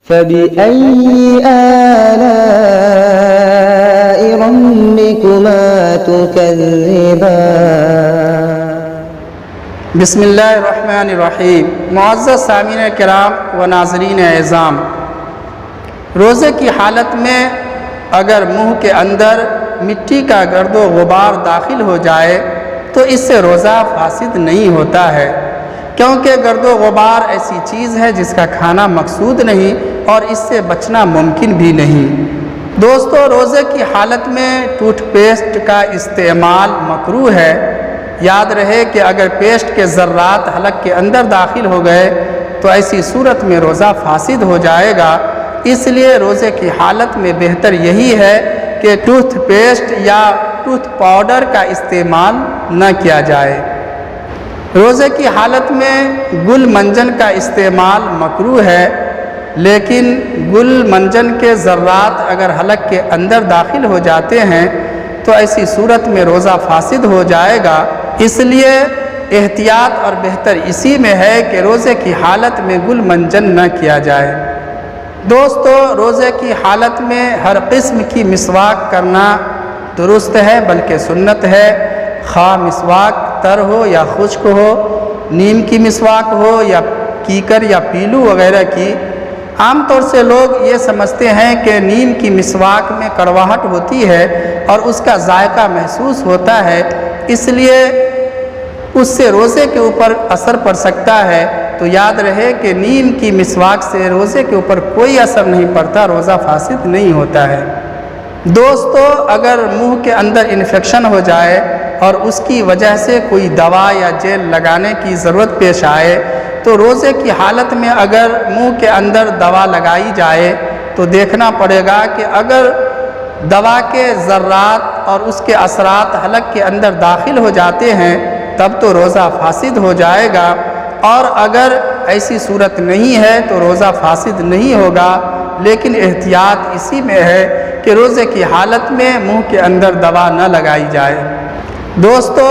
فبأي آلاء ربكما تكذبان بسم اللہ الرحمن الرحیم۔ معزز سامعین کرام و ناظرین اعظام، روزے کی حالت میں اگر منہ کے اندر مٹی کا گرد و غبار داخل ہو جائے تو اس سے روزہ فاسد نہیں ہوتا ہے، کیونکہ گرد و غبار ایسی چیز ہے جس کا کھانا مقصود نہیں اور اس سے بچنا ممکن بھی نہیں۔ دوستو، روزے کی حالت میں ٹوتھ پیسٹ کا استعمال مکروہ ہے۔ یاد رہے کہ اگر پیسٹ کے ذرات حلق کے اندر داخل ہو گئے تو ایسی صورت میں روزہ فاسد ہو جائے گا۔ اس لیے روزے کی حالت میں بہتر یہی ہے کہ ٹوتھ پیسٹ یا ٹوتھ پاؤڈر کا استعمال نہ کیا جائے۔ روزے کی حالت میں گل منجن کا استعمال مکروہ ہے، لیکن گل منجن کے ذرات اگر حلق کے اندر داخل ہو جاتے ہیں تو ایسی صورت میں روزہ فاسد ہو جائے گا۔ اس لیے احتیاط اور بہتر اسی میں ہے کہ روزے کی حالت میں گل منجن نہ کیا جائے۔ دوستو، روزے کی حالت میں ہر قسم کی مسواک کرنا درست ہے بلکہ سنت ہے، خواہ مسواک تر ہو یا خشک ہو، نیم کی مسواک ہو یا کیکر یا پیلو وغیرہ کی۔ عام طور سے لوگ یہ سمجھتے ہیں کہ نیم کی مسواک میں کڑواہٹ ہوتی ہے اور اس کا ذائقہ محسوس ہوتا ہے، اس لیے اس سے روزے کے اوپر اثر پڑ سکتا ہے۔ تو یاد رہے کہ نیم کی مسواک سے روزے کے اوپر کوئی اثر نہیں پڑتا، روزہ فاسد نہیں ہوتا ہے۔ دوستو، اگر منہ کے اندر انفیکشن ہو جائے اور اس کی وجہ سے کوئی دوا یا جیل لگانے کی ضرورت پیش آئے تو روزے کی حالت میں اگر منہ کے اندر دوا لگائی جائے تو دیکھنا پڑے گا کہ اگر دوا کے ذرات اور اس کے اثرات حلق کے اندر داخل ہو جاتے ہیں تب تو روزہ فاسد ہو جائے گا، اور اگر ایسی صورت نہیں ہے تو روزہ فاسد نہیں ہوگا، لیکن احتیاط اسی میں ہے کہ روزے کی حالت میں منہ کے اندر دوا نہ لگائی جائے۔ دوستو،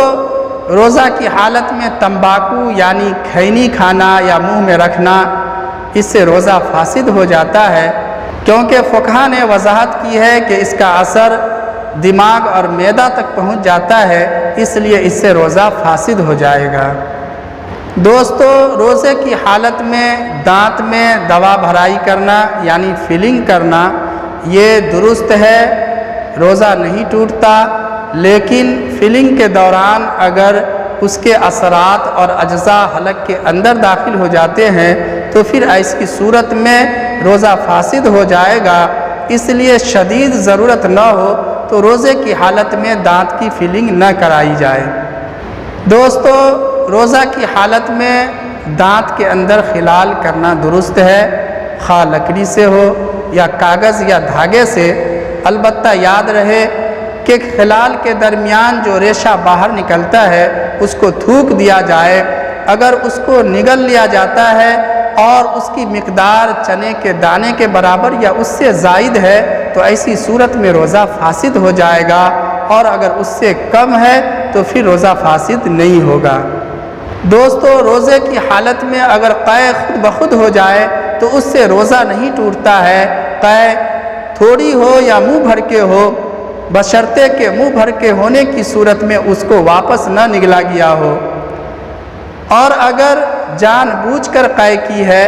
روزہ کی حالت میں تمباکو یعنی کھینی کھانا یا منہ میں رکھنا، اس سے روزہ فاسد ہو جاتا ہے، کیونکہ فقہا نے وضاحت کی ہے کہ اس کا اثر دماغ اور معدہ تک پہنچ جاتا ہے، اس لیے اس سے روزہ فاسد ہو جائے گا۔ دوستو، روزے کی حالت میں دانت میں دوا بھرائی کرنا یعنی فلنگ کرنا یہ درست ہے، روزہ نہیں ٹوٹتا، لیکن فلنگ کے دوران اگر اس کے اثرات اور اجزاء حلق کے اندر داخل ہو جاتے ہیں تو پھر ایسی صورت میں روزہ فاسد ہو جائے گا۔ اس لیے شدید ضرورت نہ ہو تو روزے کی حالت میں دانت کی فلنگ نہ کرائی جائے۔ دوستو، روزہ کی حالت میں دانت کے اندر خلال کرنا درست ہے، خواہ لکڑی سے ہو یا کاغذ یا دھاگے سے، البتہ یاد رہے کہ خلال کے درمیان جو ریشہ باہر نکلتا ہے اس کو تھوک دیا جائے۔ اگر اس کو نگل لیا جاتا ہے اور اس کی مقدار چنے کے دانے کے برابر یا اس سے زائد ہے تو ایسی صورت میں روزہ فاسد ہو جائے گا، اور اگر اس سے کم ہے تو پھر روزہ فاسد نہیں ہوگا۔ دوستو، روزے کی حالت میں اگر قے خود بخود ہو جائے تو اس سے روزہ نہیں ٹوٹتا ہے، قے تھوڑی ہو یا منہ بھر کے ہو، بشرطے کہ منہ بھر کے ہونے کی صورت میں اس کو واپس نہ نگلا گیا ہو، اور اگر جان بوجھ کر قے کی ہے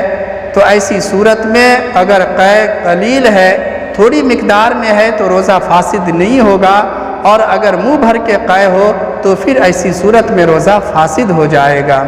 تو ایسی صورت میں اگر قے قلیل ہے، تھوڑی مقدار میں ہے تو روزہ فاسد نہیں ہوگا، اور اگر منہ بھر کے قے ہو تو پھر ایسی صورت میں روزہ فاسد ہو جائے گا۔